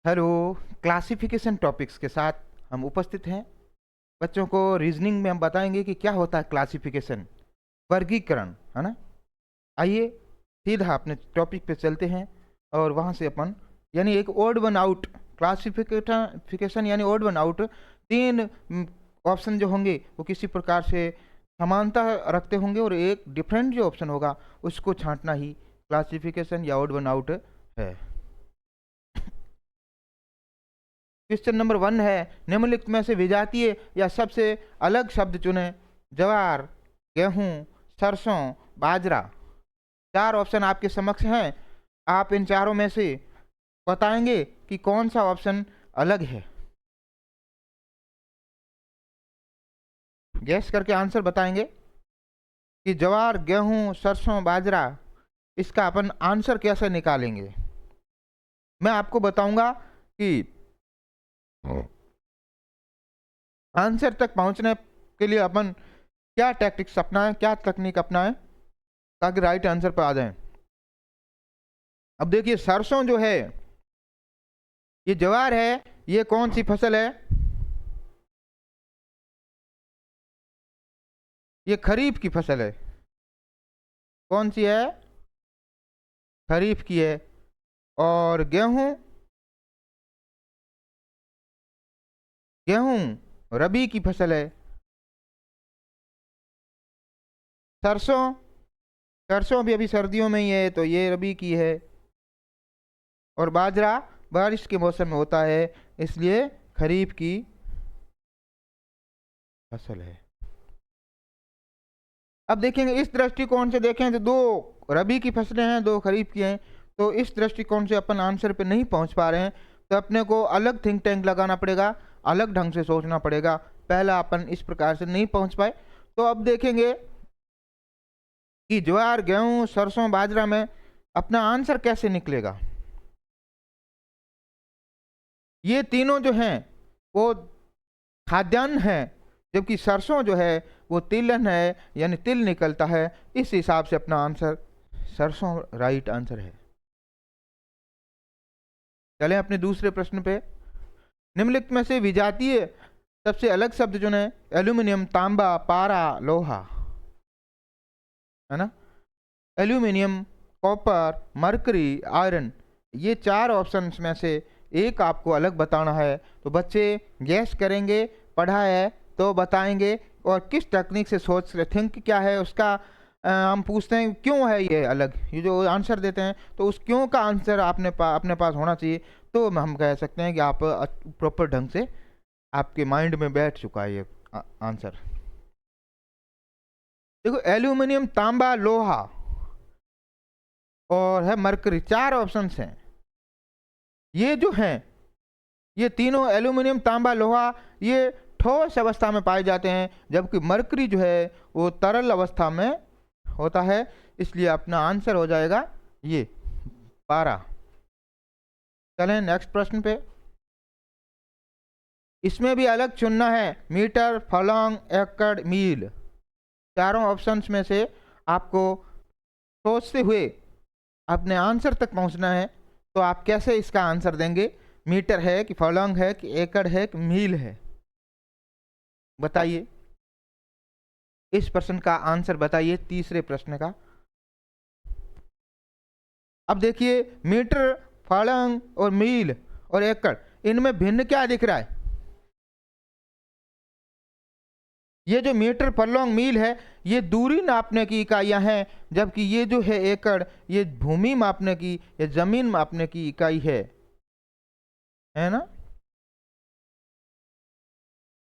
Hello. Classification topics के साथ हम उपस्थित हैं। बच्चों को रीजनिंग में हम बताएंगे कि क्या होता है क्लासिफिकेशन, वर्गीकरण, है ना। आइए सीधा अपने टॉपिक पे चलते हैं और वहाँ से अपन यानी एक ओड वन आउट क्लासिफिकेशन यानी ओड वन आउट तीन ऑप्शन जो होंगे वो किसी प्रकार से समानता रखते होंगे और एक डिफरेंट जो ऑप्शन होगा उसको छांटना ही क्लासिफिकेशन या ओड वन आउट है। क्वेश्चन नंबर 1 है, निम्नलिखित में से विजातीय या सबसे अलग शब्द चुने। ज्वार, गेहूं, सरसों, बाजरा। 4 ऑप्शन आपके समक्ष हैं। आप इन चारों में से बताएंगे कि कौन सा ऑप्शन अलग है। गैस करके आंसर बताएंगे कि ज्वार, गेहूं, सरसों, बाजरा, इसका अपन आंसर कैसे निकालेंगे। मैं आपको बताऊंगा कि आंसर तक पहुंचने के लिए अपन क्या टैक्टिक्स अपनाएं, क्या तकनीक अपनाएं ताकि राइट आंसर पर आ जाएं। अब देखिए, सरसों जो है ये ज्वार है, ये कौन सी फसल है? ये खरीफ की फसल है। कौन सी है? खरीफ की है। और गेहूं, गेहूं रबी की फसल है। सरसों, सरसों भी अभी सर्दियों में ही है तो ये रबी की है। और बाजरा बारिश के मौसम में होता है इसलिए खरीफ की फसल है। अब देखेंगे इस दृष्टिकोण से, देखें तो 2 रबी की फसलें हैं, 2 खरीफ की हैं, तो इस दृष्टिकोण से अपन आंसर पे नहीं पहुंच पा रहे हैं, तो अपने को अलग थिंक टैंक लगाना पड़ेगा, अलग ढंग से सोचना पड़ेगा। पहला अपन इस प्रकार से नहीं पहुंच पाए, तो अब देखेंगे कि ज्वार, गेहूं, सरसों, बाजरा में अपना आंसर कैसे निकलेगा। ये तीनों जो हैं वो खाद्यान्न है, जबकि सरसों जो है वो तिलहन है, यानी तिल निकलता है। इस हिसाब से अपना आंसर सरसों राइट आंसर है। चलें अपने दूसरे प्रश्न पे। निम्नलिखित में से विजातीय सबसे अलग शब्द जो है, एल्यूमिनियम, तांबा, पारा, लोहा, है ना। एल्यूमिनियम, कॉपर, मरकरी, आयरन, ये 4 ऑप्शंस में से एक आपको अलग बताना है। तो बच्चे गैस करेंगे, पढ़ा है तो बताएंगे, और किस टेक्निक से सोच रहे, थिंक क्या है उसका हम पूछते हैं क्यों है ये अलग। ये जो आंसर देते हैं तो उस क्यों का आंसर अपने पास होना चाहिए, तो हम कह सकते हैं कि आप प्रॉपर ढंग से आपके माइंड में बैठ चुका है ये आंसर। देखो, एल्यूमिनियम, तांबा, लोहा और है मरकरी, 4 ऑप्शंस हैं। ये जो हैं ये तीनों एल्यूमिनियम, तांबा, लोहा, ये ठोस अवस्था में पाए जाते हैं, जबकि मरकरी जो है वो तरल अवस्था में होता है। इसलिए अपना आंसर हो जाएगा ये 12। चलें नेक्स्ट प्रश्न पे। इसमें भी अलग चुनना है, मीटर, फलॉन्ग, एकड़, मील। चारों ऑप्शंस में से आपको सोचते हुए अपने आंसर तक पहुंचना है। तो आप कैसे इसका आंसर देंगे? मीटर है कि फलॉन्ग है कि एकड़ है कि मील है, बताइए। इस प्रश्न का आंसर बताइए, तीसरे प्रश्न का। अब देखिए, मीटर, फलंग और मील और एकड़, इनमें भिन्न क्या दिख रहा है? ये जो मीटर, फलॉन्ग, मील है ये दूरी नापने की इकाइयां हैं, जबकि ये जो है एकड़, ये भूमि मापने की या जमीन मापने की इकाई है ना।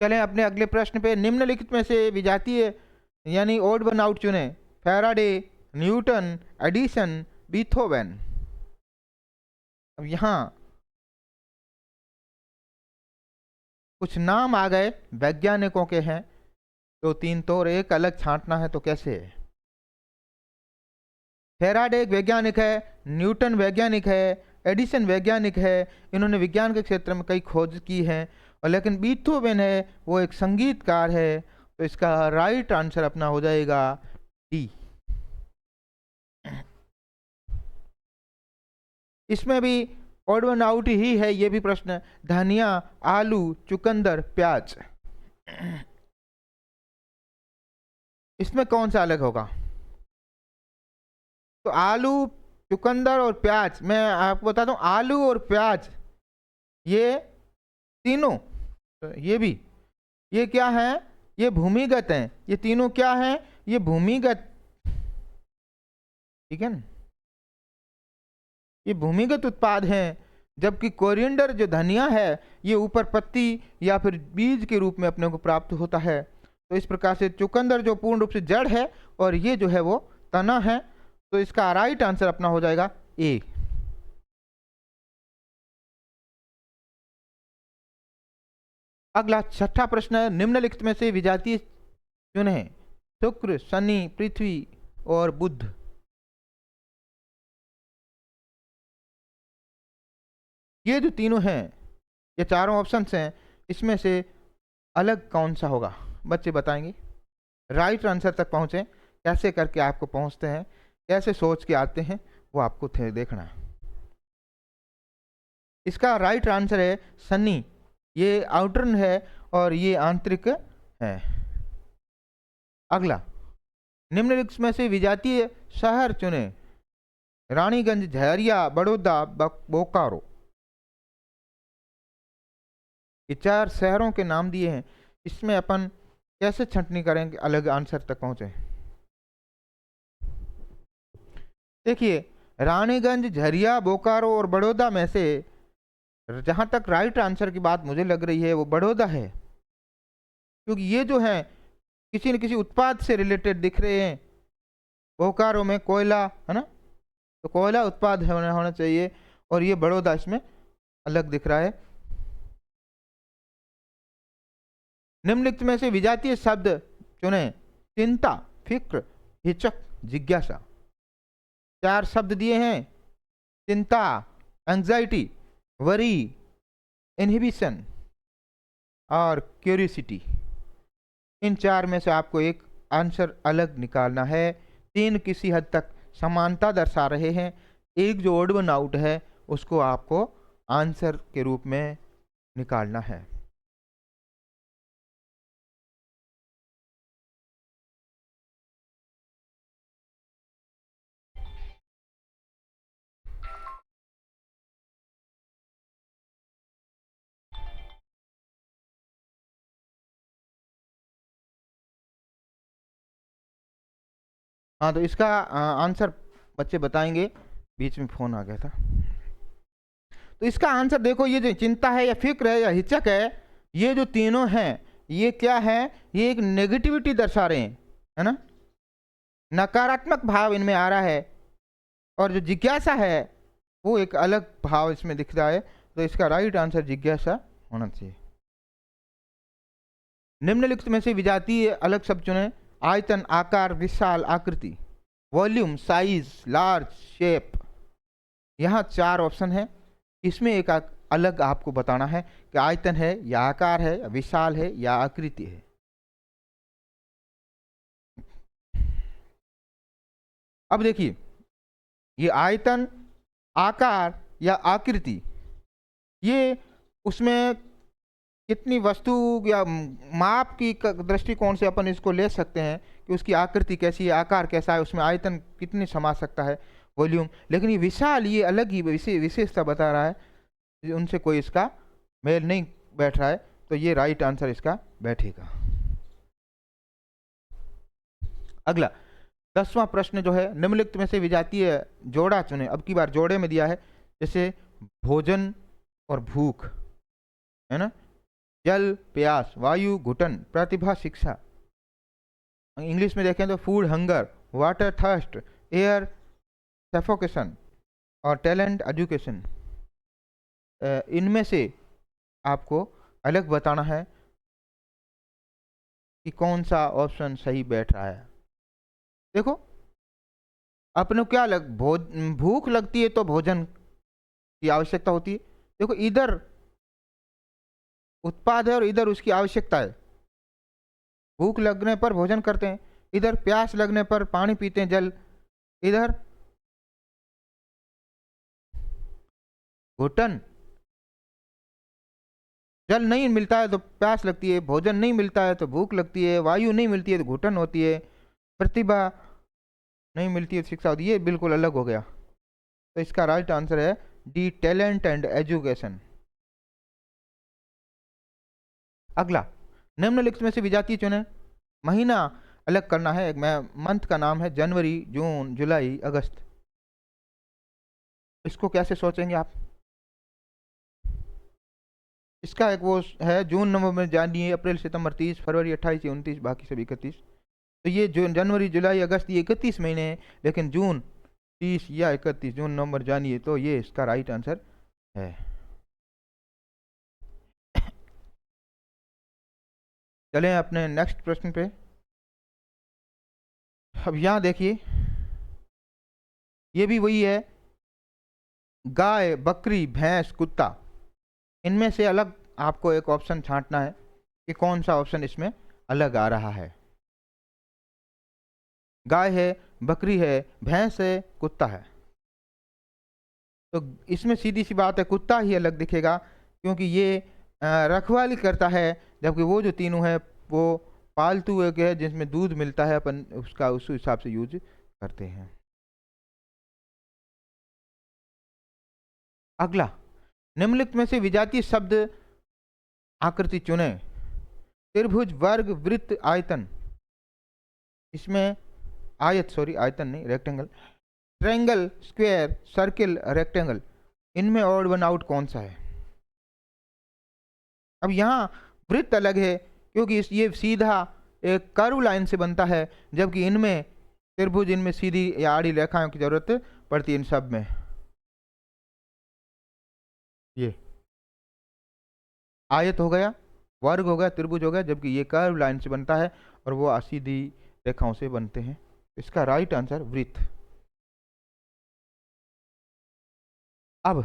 चलें अपने अगले प्रश्न पे। निम्नलिखित में से विजातीय यानी ओड वन आउट चुने। Faraday, Newton, Edison, Beethoven. अब यहाँ कुछ नाम आ गए वैज्ञानिकों के हैं, 2-3 तो, और एक अलग छांटना है, तो कैसे है? फैराडे एक वैज्ञानिक है, न्यूटन वैज्ञानिक है, एडिसन वैज्ञानिक है, इन्होंने विज्ञान के क्षेत्र में कई खोज की हैं। और लेकिन बीथोवन है वो एक संगीतकार है, तो इसका राइट आंसर अपना हो जाएगा डी। इसमें भी ऑड वन आउट ही है ये भी प्रश्न है। धनिया, आलू, चुकंदर, प्याज, इसमें कौन सा अलग होगा? तो आलू, चुकंदर और प्याज, मैं आपको बताता हूँ, आलू और प्याज ये तीनों, तो ये भी, ये क्या है? ये भूमिगत हैं। ये तीनों क्या हैं? ये भूमिगत, ठीक है ना, ये भूमिगत उत्पाद हैं। जबकि कोरिएंडर जो धनिया है ये ऊपर पत्ती या फिर बीज के रूप में अपने को प्राप्त होता है। तो इस प्रकार से चुकंदर जो पूर्ण रूप से जड़ है और ये जो है वो तना है। तो इसका राइट आंसर अपना हो जाएगा ए। अगला छठा प्रश्न है, निम्नलिखित में से विजातीय चुने, शुक्र, शनि, पृथ्वी और बुध। ये जो तीनों हैं, ये चारों ऑप्शंस हैं, इसमें से अलग कौन सा होगा? बच्चे बताएंगे। राइट आंसर तक पहुंचे, कैसे करके आपको पहुंचते हैं, कैसे सोच के आते हैं, वो आपको देखना है। इसका राइट आंसर है शनि। ये आउटर है और ये आंतरिक है। अगला, निम्नलिखित में से विजातीय शहर चुने, रानीगंज, झरिया, बड़ौदा, बोकारो। ये चार शहरों के नाम दिए हैं, इसमें अपन कैसे छंटनी करेंगे अलग आंसर तक पहुंचे? देखिए, रानीगंज, झरिया, बोकारो और बड़ौदा में से जहां तक राइट आंसर की बात मुझे लग रही है वो बड़ौदा है, क्योंकि ये जो है किसी न किसी उत्पाद से रिलेटेड दिख रहे हैं। बोकारो में कोयला है ना, तो कोयला उत्पाद होना चाहिए, और ये बड़ौदा इसमें अलग दिख रहा है। निम्नलिखित में से विजातीय शब्द चुने, चिंता, फिक्र, हिचक, जिज्ञासा। चार शब्द दिए हैं, चिंता, एंजाइटी, वरी, इनहिबिशन और क्यूरियोसिटी। इन चार में से आपको एक आंसर अलग निकालना है। तीन किसी हद तक समानता दर्शा रहे हैं, एक जो ओड वन आउट है उसको आपको आंसर के रूप में निकालना है। हाँ, तो इसका आंसर बच्चे बताएंगे। बीच में फोन आ गया था। तो इसका आंसर देखो, ये जो चिंता है या फिक्र है या हिचक है, ये जो तीनों हैं ये क्या है? ये एक नेगेटिविटी दर्शा रहे हैं, है ना, नकारात्मक भाव इनमें आ रहा है। और जो जिज्ञासा है वो एक अलग भाव इसमें दिख रहा है। तो इसका राइट आंसर जिज्ञासा होना चाहिए। निम्नलिखित में से विजातीय अलग शब्द चुने, आयतन, आकार, विशाल, आकृति, वॉल्यूम, साइज, लार्ज, शेप। यहाँ चार ऑप्शन है, इसमें एक अलग आपको बताना है कि आयतन है या आकार है या विशाल है या आकृति है। अब देखिए, ये आयतन, आकार या आकृति, ये उसमें कितनी वस्तु या माप की दृष्टिकोण से अपन इसको ले सकते हैं कि उसकी आकृति कैसी है, आकार कैसा है, उसमें आयतन कितनी समा सकता है, वॉल्यूम। लेकिन ये विशाल, ये अलग ही विशेषता बता रहा है, उनसे कोई इसका मेल नहीं बैठ रहा है। तो ये राइट आंसर इसका बैठेगा। अगला 10वां प्रश्न जो है, निम्नलिखित में से विजातीय जोड़ा चुने। अब की बार जोड़े में दिया है, जैसे भोजन और भूख, है ना, जल, प्यास, वायु, घुटन, प्रतिभा, शिक्षा। इंग्लिश में देखें तो food hunger, water thirst, air suffocation और टैलेंट एजुकेशन। इनमें से आपको अलग बताना है कि कौन सा ऑप्शन सही बैठ रहा है। देखो, अपने क्या भूख लगती है तो भोजन की आवश्यकता होती है। देखो, इधर उत्पाद है और इधर उसकी आवश्यकता है। भूख लगने पर भोजन करते हैं, इधर प्यास लगने पर पानी पीते हैं, जल। इधर घुटन। जल नहीं मिलता है तो प्यास लगती है, भोजन नहीं मिलता है तो भूख लगती है, वायु नहीं मिलती है तो घुटन होती है, प्रतिभा नहीं मिलती है तो शिक्षा होती है। ये बिल्कुल अलग हो गया। तो इसका राइट आंसर है डी, टैलेंट एंड एजुकेशन। अगला, निम्नलिखित में से विजातीय चुने। महीना अलग करना है, एक मंथ का नाम है जनवरी, जून, जुलाई, अगस्त। इसको कैसे सोचेंगे आप? इसका एक वो है जून, नवंबर, जनवरी, अप्रैल, सितंबर 30, फरवरी 28 या 29, बाकी सब 31। तो ये जो जनवरी, जुलाई, अगस्त ये 31 महीने हैं, लेकिन जून 30 या 31, जून, नवंबर, जनवरी, तो ये इसका राइट आंसर है। चलें अपने नेक्स्ट प्रश्न पे। अब यहाँ देखिए, ये भी वही है, गाय, बकरी, भैंस, कुत्ता, इनमें से अलग आपको एक ऑप्शन छांटना है कि कौन सा ऑप्शन इसमें अलग आ रहा है। गाय है, बकरी है, भैंस है, कुत्ता है। तो इसमें सीधी सी बात है, कुत्ता ही अलग दिखेगा, क्योंकि ये रखवाली करता है, जबकि वो जो तीनों है वो पालतू एक है जिसमें दूध मिलता है, अपन उसका उस हिसाब से यूज करते हैं। अगला, निम्नलिखित में से विजातीय शब्द आकृति चुने। त्रिभुज, वर्ग, वृत्त, आयतन। इसमें आयतन नहीं, rectangle, triangle, square, circle, rectangle, इनमें ऑड वन आउट कौन सा है? अब यहाँ वृत्त अलग है, क्योंकि ये सीधा एक कर्व लाइन से बनता है, जबकि इनमें त्रिभुज, इनमें सीधी या आड़ी रेखाओं की जरूरत पड़ती है इन सब में। ये आयत हो गया, वर्ग हो गया, त्रिभुज हो गया, जबकि ये कर्व लाइन से बनता है और वो सीधी रेखाओं से बनते हैं। इसका राइट आंसर वृत्त। अब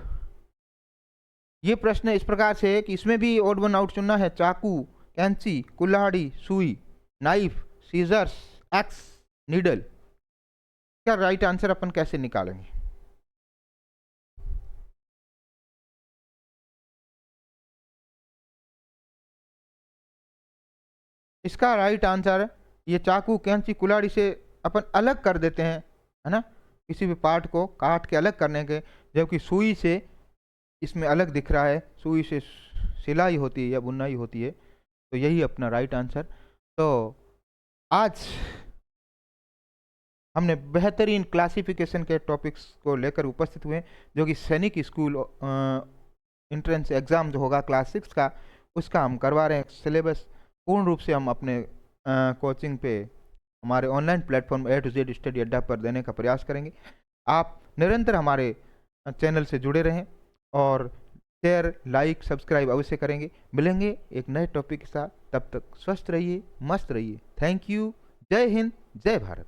ये प्रश्न इस प्रकार से है कि इसमें भी ऑड वन आउट चुनना है। चाकू, कैंची, कुल्हाड़ी, सुई, नाइफ, सीजर्स, एक्स, नीडल। क्या राइट आंसर अपन कैसे निकालेंगे? इसका राइट आंसर, ये चाकू, कैंची, कुल्हाड़ी से अपन अलग कर देते हैं, है ना, किसी भी पार्ट को काट के अलग करने के, जबकि सुई से इसमें अलग दिख रहा है, सुई से सिलाई होती है या बुनाई होती है। तो यही अपना राइट आंसर। तो आज हमने बेहतरीन क्लासिफिकेशन के टॉपिक्स को लेकर उपस्थित हुए, जो कि सैनिक स्कूल एंट्रेंस एग्ज़ाम जो होगा क्लास 6 का, उसका हम करवा रहे हैं। सिलेबस पूर्ण रूप से हम अपने कोचिंग पे, हमारे online platform A to Z study अड्डा पर देने का प्रयास करेंगे। आप निरंतर हमारे चैनल से जुड़े रहें और शेयर, लाइक, सब्सक्राइब अवश्य करेंगे। मिलेंगे एक नए टॉपिक के साथ, तब तक स्वस्थ रहिए, मस्त रहिए। Thank you. जय हिंद, जय भारत।